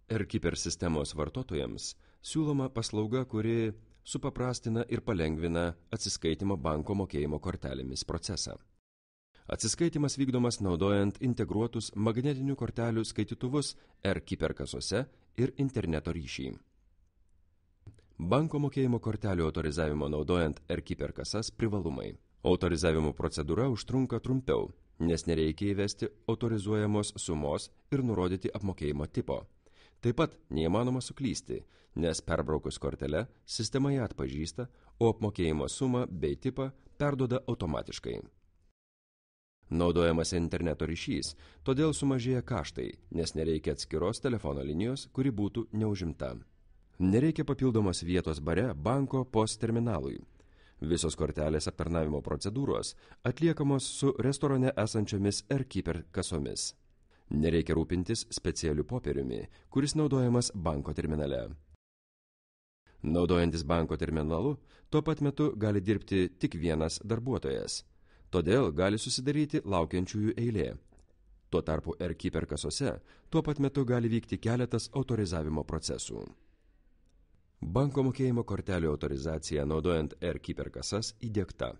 AirKeeper sistemos vartotojams siūloma paslauga, kuri supaprastina ir palengvina atsiskaitimo banko mokėjimo kortelėmis procesą. Atsiskaitimas vykdomas naudojant integruotus magnetinių kortelių skaitytuvus AirKeeper kasose ir interneto ryšį. Banko mokėjimo kortelių autorizavimo naudojant AirKeeper kasas privalumai. Autorizavimo procedūra užtrunka trumpiau, nes nereikia įvesti autorizuojamos sumos ir nurodyti apmokėjimo tipo. Taip pat neįmanoma suklysti, nes perbraukus kortelę sistema ją atpažįsta, o apmokėjimo sumą bei tipą perduoda automatiškai. Naudojamas interneto ryšys, todėl sumažėja kaštai, nes nereikia atskiros telefono linijos, kuri būtų neužimta. Nereikia papildomos vietos bare banko POS terminalui. Visos kortelės aptarnavimo procedūros atliekamos su restorane esančiomis AirKeeper kasomis. Nereikia rūpintis specialiu popieriumi, kuris naudojamas banko terminale. Naudojantis banko terminalu, tuo pat metu gali dirbti tik vienas darbuotojas. Todėl gali susidaryti laukiančiųjų eilė. Tuo tarpu AirKeeper kasose tuo pat metu gali vykti keletas autorizavimo procesų. Banko mokėjimo kortelių autorizacija naudojant AirKeeper kasas įdiegta.